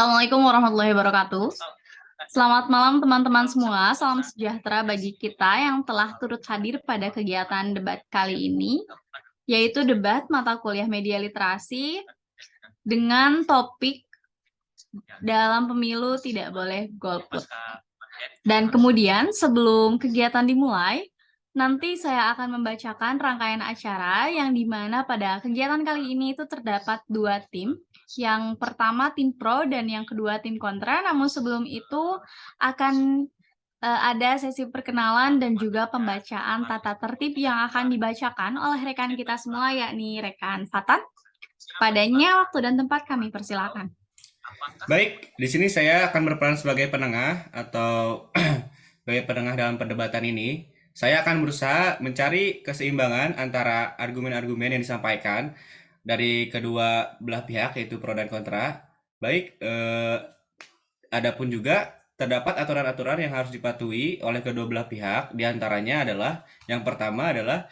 Assalamualaikum warahmatullahi wabarakatuh. Selamat malam teman-teman semua, salam sejahtera bagi kita yang telah turut hadir pada kegiatan debat kali ini, yaitu debat mata kuliah media literasi dengan topik dalam pemilu tidak boleh golput. Dan kemudian sebelum kegiatan dimulai, nanti saya akan membacakan rangkaian acara yang dimana pada kegiatan kali ini itu terdapat dua tim. Yang pertama tim pro dan yang kedua tim kontra. Namun sebelum itu akan ada sesi perkenalan dan juga pembacaan tata tertib yang akan dibacakan oleh rekan kita semua, yakni rekan Fatan. Padanya waktu dan tempat kami persilakan. Baik, di sini saya akan berperan sebagai penengah atau sebagai penengah dalam perdebatan ini. Saya akan berusaha mencari keseimbangan antara argumen-argumen yang disampaikan dari kedua belah pihak, yaitu pro dan kontra. Baik, adapun juga terdapat aturan-aturan yang harus dipatuhi oleh kedua belah pihak. Di antaranya adalah, yang pertama adalah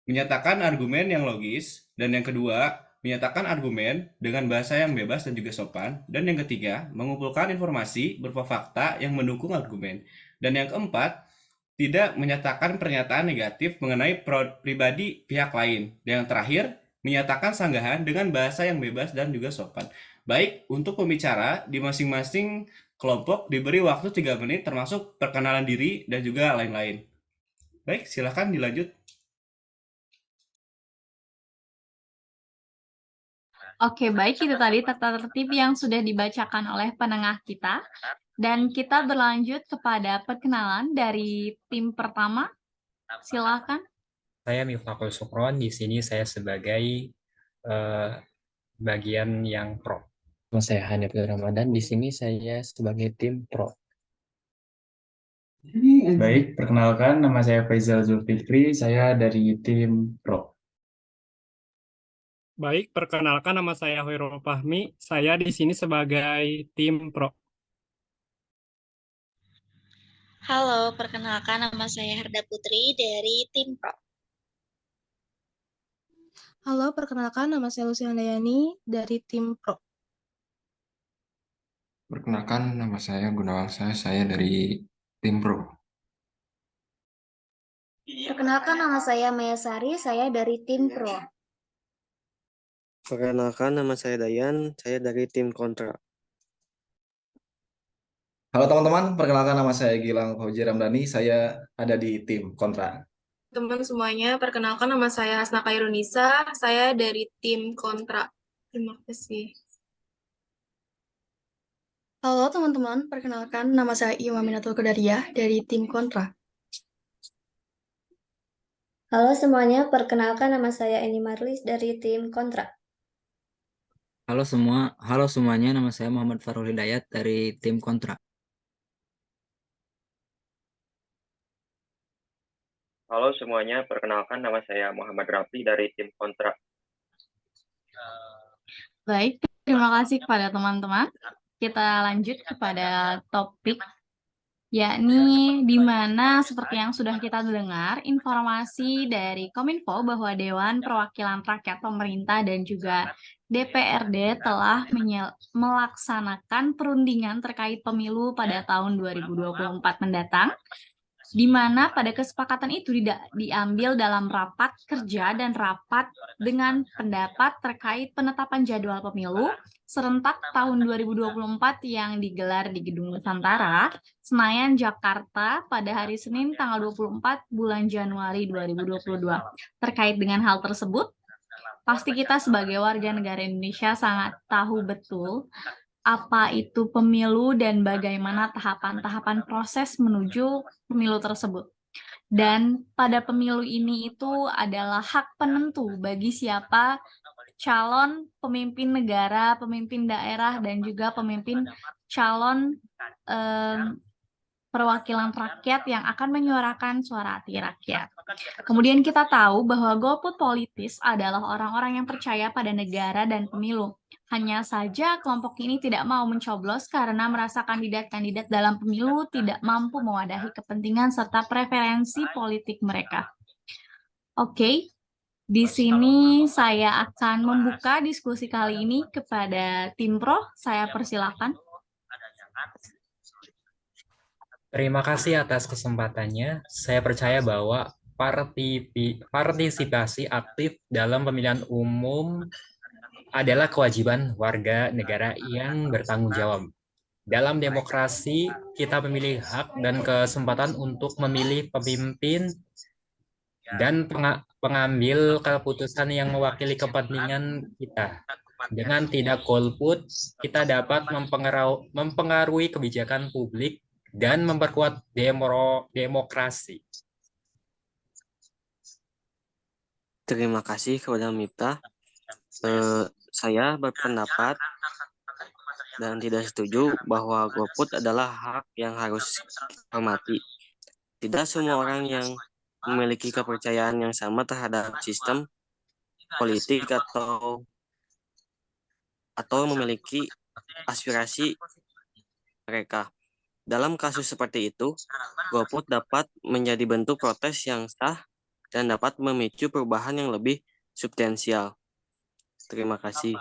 menyatakan argumen yang logis, dan yang kedua, menyatakan argumen dengan bahasa yang bebas dan juga sopan, dan yang ketiga, mengumpulkan informasi berupa fakta yang mendukung argumen, dan yang keempat, tidak menyatakan pernyataan negatif mengenai pribadi pihak lain, dan yang terakhir, menyatakan sanggahan dengan bahasa yang bebas dan juga sopan. Baik, untuk pembicara di masing-masing kelompok diberi waktu 3 menit termasuk perkenalan diri dan juga lain-lain. Baik, silakan dilanjut. Oke, baik, itu tadi tata tertib yang sudah dibacakan oleh penengah kita. Dan kita berlanjut kepada perkenalan dari tim pertama. Silakan. Saya Miftahul Sukron, di sini saya sebagai bagian yang pro. Saya Hanif Ramadan, di sini saya sebagai tim pro. Baik, perkenalkan nama saya Faizal Zulfikri, saya dari tim pro. Baik, perkenalkan nama saya Hoirul Fahmi, saya di sini sebagai tim pro. Halo, perkenalkan nama saya Herda Putri dari tim pro. Halo, perkenalkan nama saya Lucy Handayani dari tim pro. Perkenalkan nama saya Gunawangsa, saya dari tim pro. Perkenalkan nama saya Maya Sari, saya dari tim pro. Perkenalkan nama saya Dayan, saya dari tim kontra. Halo teman-teman, perkenalkan nama saya Gilang Fauzi Ramdhani, saya ada di tim kontra. Teman semuanya, perkenalkan nama saya Hasna Kairunisa, saya dari tim kontra. Terima kasih. Halo teman-teman, perkenalkan nama saya Iwa Minatul Qadariyah dari tim kontra. Halo semuanya, perkenalkan nama saya Eni Marlis dari tim kontra. Halo semuanya, nama saya Muhammad Farul Hidayat dari tim kontra. Halo semuanya, perkenalkan nama saya Muhammad Rafi dari tim kontra. Baik, terima kasih kepada teman-teman. Kita lanjut kepada topik, yakni di mana seperti yang sudah kita dengar, informasi dari Kominfo bahwa Dewan Perwakilan Rakyat Pemerintah dan juga DPRD telah melaksanakan perundingan terkait pemilu pada tahun 2024 mendatang, di mana pada kesepakatan itu diambil dalam rapat kerja dan rapat dengan pendapat terkait penetapan jadwal pemilu serentak tahun 2024 yang digelar di Gedung Nusantara, Senayan, Jakarta pada hari Senin tanggal 24 bulan Januari 2022. Terkait dengan hal tersebut, pasti kita sebagai warga negara Indonesia sangat tahu betul apa itu pemilu dan bagaimana tahapan-tahapan proses menuju pemilu tersebut. Dan pada pemilu ini itu adalah hak penentu bagi siapa calon pemimpin negara, pemimpin daerah, dan juga pemimpin calon perwakilan rakyat yang akan menyuarakan suara hati rakyat. Kemudian kita tahu bahwa golput politis adalah orang-orang yang percaya pada negara dan pemilu. Hanya saja kelompok ini tidak mau mencoblos karena merasa kandidat-kandidat dalam pemilu tidak mampu mewadahi kepentingan serta preferensi politik mereka. Oke, di sini saya akan membuka diskusi kali ini kepada tim pro. Saya persilakan. Terima kasih atas kesempatannya. Saya percaya bahwa partisipasi aktif dalam pemilihan umum adalah kewajiban warga negara yang bertanggung jawab. Dalam demokrasi, kita memilih hak dan kesempatan untuk memilih pemimpin dan pengambil keputusan yang mewakili kepentingan kita. Dengan tidak golput, kita dapat mempengaruhi kebijakan publik dan memperkuat demokrasi. Terima kasih kepada Miftah. Saya berpendapat dan tidak setuju bahwa golput adalah hak yang harus dihormati. Tidak semua orang yang memiliki kepercayaan yang sama terhadap sistem politik atau memiliki aspirasi mereka. Dalam kasus seperti itu, golput dapat menjadi bentuk protes yang sah dan dapat memicu perubahan yang lebih substansial. Terima kasih.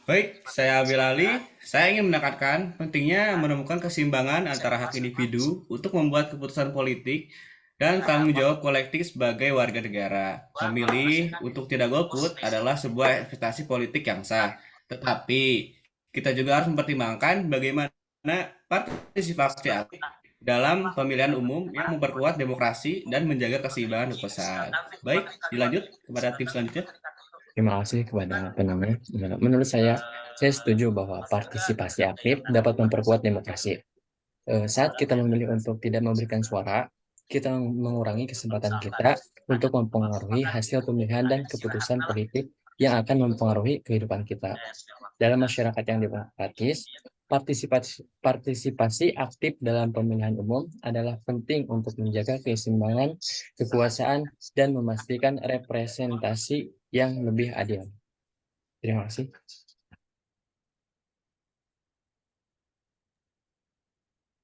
Baik, saya Abil Ali. Saya ingin menekankan pentingnya menemukan keseimbangan antara hak individu untuk membuat keputusan politik dan tanggung jawab kolektif sebagai warga negara. Memilih untuk tidak golput adalah sebuah investasi politik yang sah. Tetapi kita juga harus mempertimbangkan bagaimana partisipasi aktif dalam pemilihan umum yang memperkuat demokrasi dan menjaga keseimbangan kekuasaan. Baik, dilanjut kepada tim selanjutnya. Terima kasih kepada penanya. Menurut saya setuju bahwa partisipasi aktif dapat memperkuat demokrasi. Saat kita memilih untuk tidak memberikan suara, kita mengurangi kesempatan kita untuk mempengaruhi hasil pemilihan dan keputusan politik yang akan mempengaruhi kehidupan kita. Dalam masyarakat yang demokratis, partisipasi aktif dalam pemilihan umum adalah penting untuk menjaga keseimbangan kekuasaan dan memastikan representasi yang lebih adil. Terima kasih.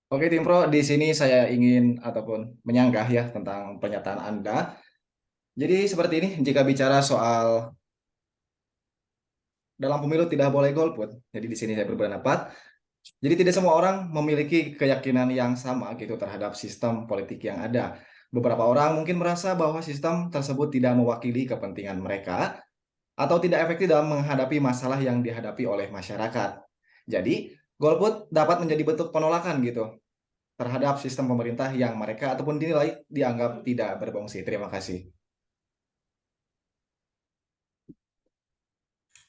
Oke, Tim Pro, di sini saya ingin ataupun menyanggah ya tentang pernyataan Anda. Jadi seperti ini, jika bicara soal dalam pemilu tidak boleh golput. Jadi di sini saya berpendapat, jadi tidak semua orang memiliki keyakinan yang sama gitu terhadap sistem politik yang ada. Beberapa orang mungkin merasa bahwa sistem tersebut tidak mewakili kepentingan mereka atau tidak efektif dalam menghadapi masalah yang dihadapi oleh masyarakat. Jadi, golput dapat menjadi bentuk penolakan gitu terhadap sistem pemerintah yang mereka ataupun dinilai dianggap tidak berfungsi. Terima kasih.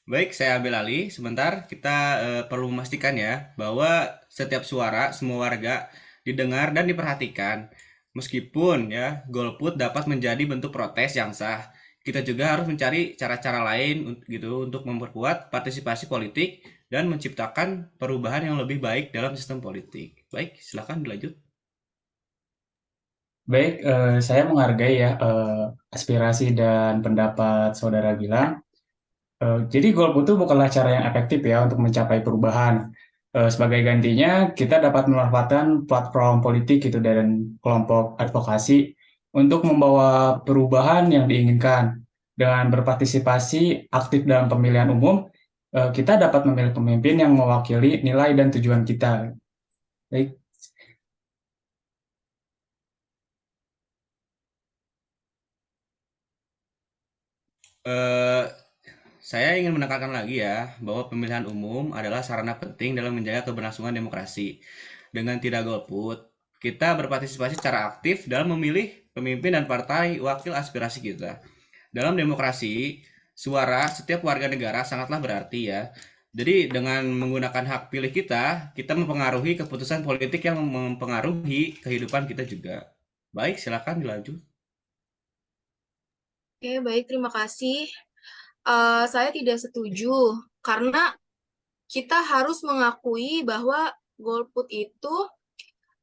Baik, saya Abel Ali. Sebentar, kita perlu memastikan ya bahwa setiap suara semua warga didengar dan diperhatikan. Meskipun ya golput dapat menjadi bentuk protes yang sah, kita juga harus mencari cara-cara lain gitu untuk memperkuat partisipasi politik dan menciptakan perubahan yang lebih baik dalam sistem politik. Baik, silakan dilanjut. Baik, saya menghargai ya aspirasi dan pendapat saudara Gilang. Jadi golput itu bukanlah cara yang efektif ya untuk mencapai perubahan. Sebagai gantinya, kita dapat memanfaatkan platform politik gitu dan kelompok advokasi untuk membawa perubahan yang diinginkan. Dengan berpartisipasi aktif dalam pemilihan umum, kita dapat memilih pemimpin yang mewakili nilai dan tujuan kita. Baik. Saya ingin menekankan lagi ya, bahwa pemilihan umum adalah sarana penting dalam menjaga keberlangsungan demokrasi. Dengan tidak golput, kita berpartisipasi secara aktif dalam memilih pemimpin dan partai wakil aspirasi kita. Dalam demokrasi, suara setiap warga negara sangatlah berarti ya. Jadi dengan menggunakan hak pilih kita mempengaruhi keputusan politik yang mempengaruhi kehidupan kita juga. Baik, silakan dilanjut. Oke, baik, terima kasih. Saya tidak setuju karena kita harus mengakui bahwa golput itu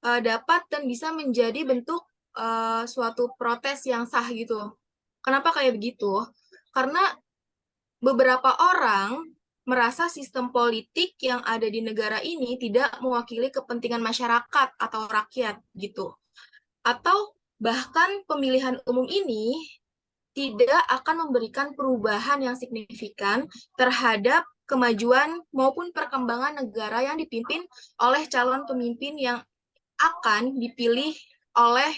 dapat dan bisa menjadi bentuk suatu protes yang sah gitu. Kenapa kayak begitu? Karena beberapa orang merasa sistem politik yang ada di negara ini tidak mewakili kepentingan masyarakat atau rakyat gitu. Atau bahkan pemilihan umum ini tidak akan memberikan perubahan yang signifikan terhadap kemajuan maupun perkembangan negara yang dipimpin oleh calon pemimpin yang akan dipilih oleh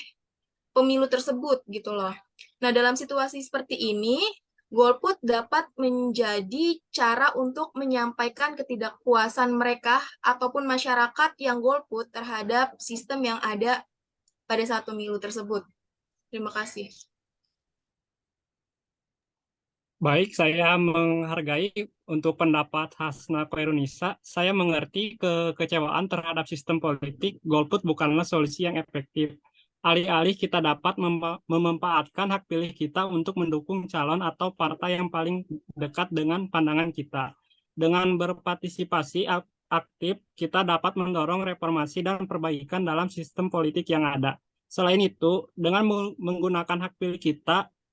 pemilu tersebut gitu loh. Nah, dalam situasi seperti ini, golput dapat menjadi cara untuk menyampaikan ketidakpuasan mereka ataupun masyarakat yang golput terhadap sistem yang ada pada saat pemilu tersebut. Terima kasih. Baik, saya menghargai untuk pendapat Hasna Khairunisa. Saya mengerti kekecewaan terhadap sistem politik. Golput bukanlah solusi yang efektif. Alih-alih kita dapat memanfaatkan hak pilih kita untuk mendukung calon atau partai yang paling dekat dengan pandangan kita. Dengan berpartisipasi aktif, kita dapat mendorong reformasi dan perbaikan dalam sistem politik yang ada. Selain itu, dengan menggunakan hak pilih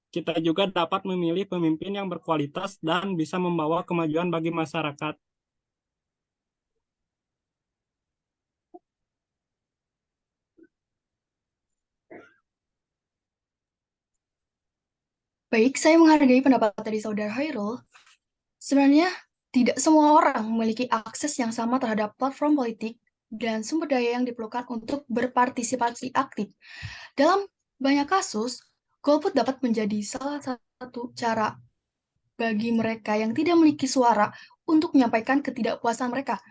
kita juga dapat memilih pemimpin yang berkualitas dan bisa membawa kemajuan bagi masyarakat. Baik, saya menghargai pendapat dari Saudara Hairul. Sebenarnya, tidak semua orang memiliki akses yang sama terhadap platform politik dan sumber daya yang diperlukan untuk berpartisipasi aktif. Dalam banyak kasus, golput dapat menjadi salah satu cara bagi mereka yang tidak memiliki suara untuk menyampaikan ketidakpuasan mereka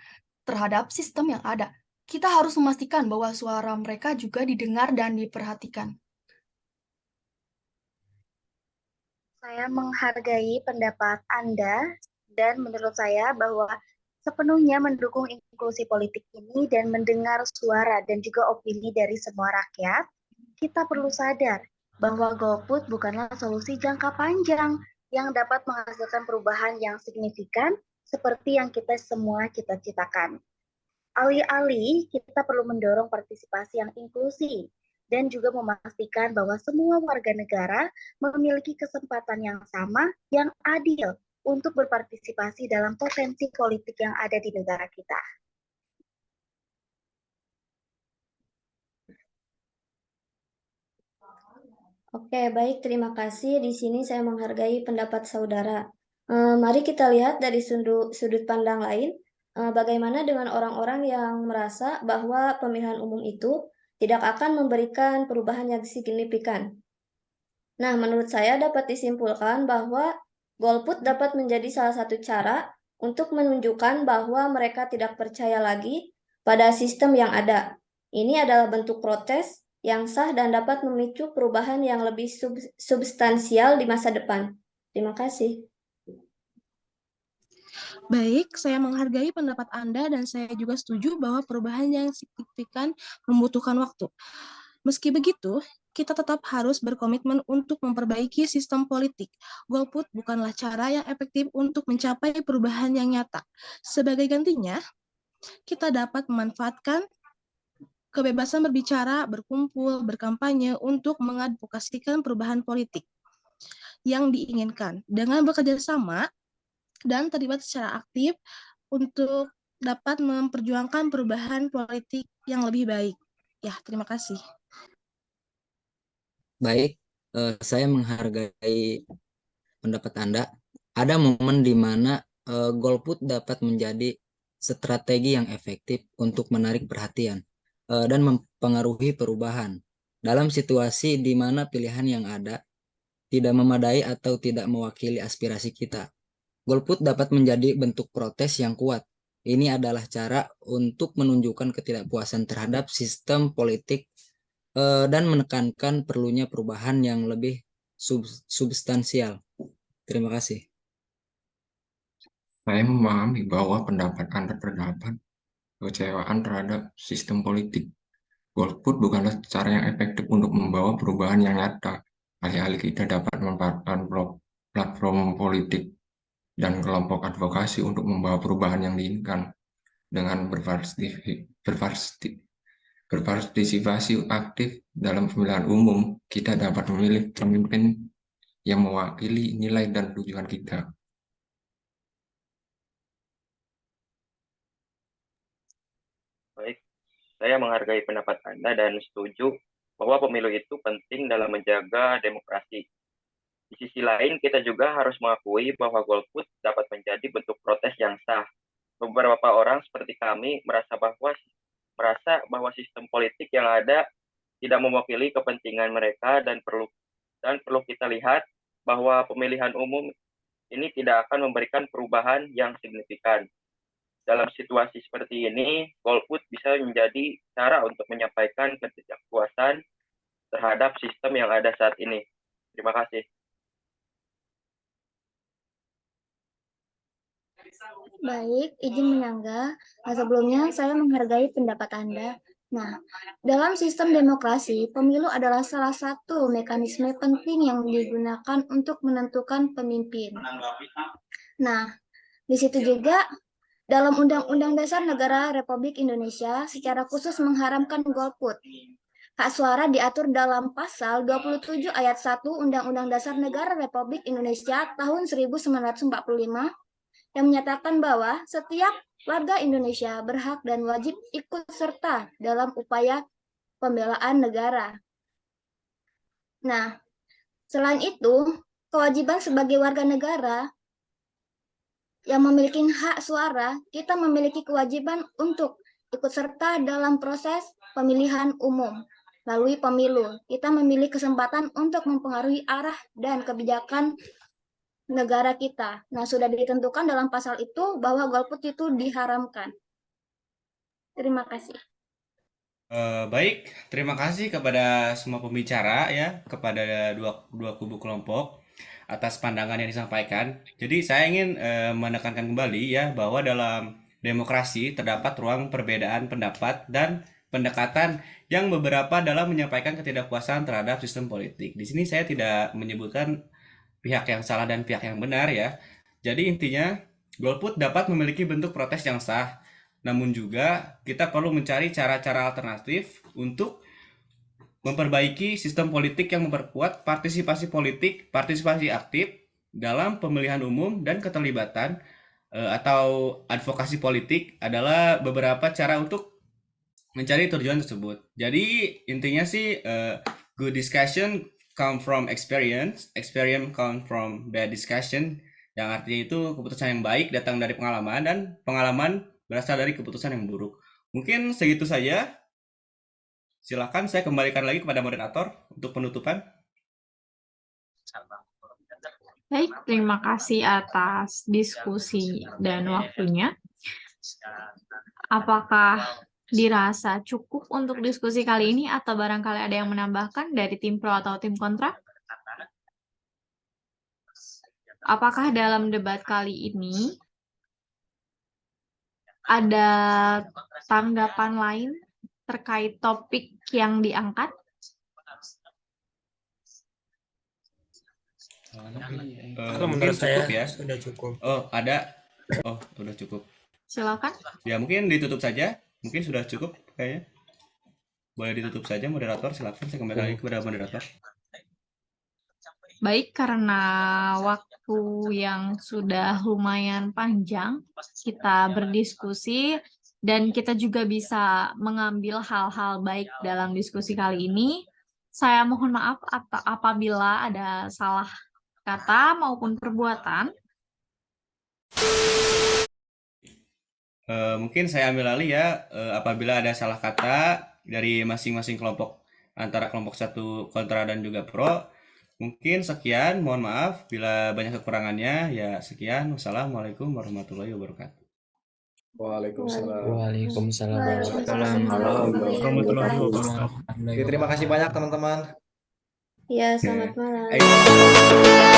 terhadap sistem yang ada. Kita harus memastikan bahwa suara mereka juga didengar dan diperhatikan. Saya menghargai pendapat Anda dan menurut saya bahwa sepenuhnya mendukung inklusi politik ini dan mendengar suara dan juga opini dari semua rakyat, kita perlu sadar bahwa golput bukanlah solusi jangka panjang yang dapat menghasilkan perubahan yang signifikan seperti yang kita semua cita-citakan. Alih-alih, kita perlu mendorong partisipasi yang inklusif dan juga memastikan bahwa semua warga negara memiliki kesempatan yang sama, yang adil untuk berpartisipasi dalam potensi politik yang ada di negara kita. Oke, baik. Terima kasih. Di sini saya menghargai pendapat saudara. Mari kita lihat dari sudut pandang lain. Bagaimana dengan orang-orang yang merasa bahwa pemilihan umum itu tidak akan memberikan perubahan yang signifikan. Nah, menurut saya dapat disimpulkan bahwa golput dapat menjadi salah satu cara untuk menunjukkan bahwa mereka tidak percaya lagi pada sistem yang ada. Ini adalah bentuk protes yang sah dan dapat memicu perubahan yang lebih substansial di masa depan. Terima kasih. Baik, saya menghargai pendapat Anda dan saya juga setuju bahwa perubahan yang signifikan membutuhkan waktu. Meski begitu, kita tetap harus berkomitmen untuk memperbaiki sistem politik. Golput bukanlah cara yang efektif untuk mencapai perubahan yang nyata. Sebagai gantinya, kita dapat memanfaatkan kebebasan berbicara, berkumpul, berkampanye untuk mengadvokasikan perubahan politik yang diinginkan. Dengan bekerja sama dan terlibat secara aktif untuk dapat memperjuangkan perubahan politik yang lebih baik. Ya, terima kasih. Baik, saya menghargai pendapat Anda. Ada momen di mana golput dapat menjadi strategi yang efektif untuk menarik perhatian dan mempengaruhi perubahan. Dalam situasi di mana pilihan yang ada tidak memadai atau tidak mewakili aspirasi kita, golput dapat menjadi bentuk protes yang kuat. Ini adalah cara untuk menunjukkan ketidakpuasan terhadap sistem politik dan menekankan perlunya perubahan yang lebih substansial. Terima kasih. Saya memahami bahwa pendapat Anda terdapat kekecewaan terhadap sistem politik. Golput bukanlah cara yang efektif untuk membawa perubahan yang nyata. Alih-alih kita dapat memanfaatkan platform politik dan kelompok advokasi untuk membawa perubahan yang diinginkan. Dengan berpartisipasi aktif dalam pemilihan umum, kita dapat memilih pemimpin yang mewakili nilai dan tujuan kita. Baik, saya menghargai pendapat Anda dan setuju bahwa pemilu itu penting dalam menjaga demokrasi. Di sisi lain, kita juga harus mengakui bahwa golput dapat menjadi bentuk protes yang sah. Beberapa orang seperti kami merasa bahwa sistem politik yang ada tidak mewakili kepentingan mereka dan perlu kita lihat bahwa pemilihan umum ini tidak akan memberikan perubahan yang signifikan. Dalam situasi seperti ini, golput bisa menjadi cara untuk menyampaikan ketidakpuasan terhadap sistem yang ada saat ini. Terima kasih. Baik, izin menyanggah. Nah, sebelumnya saya menghargai pendapat Anda. Nah, dalam sistem demokrasi, pemilu adalah salah satu mekanisme penting yang digunakan untuk menentukan pemimpin. Nah, di situ juga dalam Undang-Undang Dasar Negara Republik Indonesia secara khusus mengharamkan golput. Hak suara diatur dalam pasal 27 ayat 1 Undang-Undang Dasar Negara Republik Indonesia tahun 1945 yang menyatakan bahwa setiap warga Indonesia berhak dan wajib ikut serta dalam upaya pembelaan negara. Nah, selain itu, kewajiban sebagai warga negara yang memiliki hak suara, kita memiliki kewajiban untuk ikut serta dalam proses pemilihan umum. Melalui pemilu, kita memiliki kesempatan untuk mempengaruhi arah dan kebijakan negara kita. Nah, sudah ditentukan dalam pasal itu bahwa golput itu diharamkan. Terima kasih. Baik, terima kasih kepada semua pembicara ya, kepada dua kubu kelompok atas pandangan yang disampaikan. Jadi saya ingin menekankan kembali ya bahwa dalam demokrasi terdapat ruang perbedaan pendapat dan pendekatan yang beberapa dalam menyampaikan ketidakpuasan terhadap sistem politik. Di sini saya tidak menyebutkan pihak yang salah dan pihak yang benar ya. Jadi intinya golput dapat memiliki bentuk protes yang sah. Namun juga kita perlu mencari cara-cara alternatif untuk memperbaiki sistem politik yang memperkuat partisipasi politik, partisipasi aktif dalam pemilihan umum dan keterlibatan atau advokasi politik adalah beberapa cara untuk mencari tujuan tersebut. Jadi intinya sih good discussion come from experience come from bad discussion, yang artinya itu keputusan yang baik datang dari pengalaman dan pengalaman berasal dari keputusan yang buruk. Mungkin segitu saja. Silakan saya kembalikan lagi kepada moderator untuk penutupan. Baik, terima kasih atas diskusi dan waktunya. Apakah dirasa cukup untuk diskusi kali ini atau barangkali ada yang menambahkan dari tim pro atau tim kontra? Apakah dalam debat kali ini ada tanggapan lain terkait topik yang diangkat? Menurut saya ya. sudah cukup. Oh, ada. Oh, sudah cukup. Silakan. Ya, mungkin ditutup saja. Mungkin sudah cukup kayaknya. Boleh ditutup saja moderator, silakan saya kembali lagi kepada moderator. Baik, karena waktu yang sudah lumayan panjang kita berdiskusi dan kita juga bisa mengambil hal-hal baik dalam diskusi kali ini. Saya mohon maaf apabila ada salah kata maupun perbuatan. Mungkin saya ambil alih ya, apabila ada salah kata dari masing-masing kelompok, antara kelompok 1 kontra dan juga pro. Mungkin sekian, mohon maaf bila banyak kekurangannya. Ya sekian, wassalamualaikum warahmatullahi wabarakatuh. Waalaikumsalam. Waalaikumsalam warahmatullahi wabarakatuh. Oke, terima kasih banyak teman-teman. Ya, selamat malam.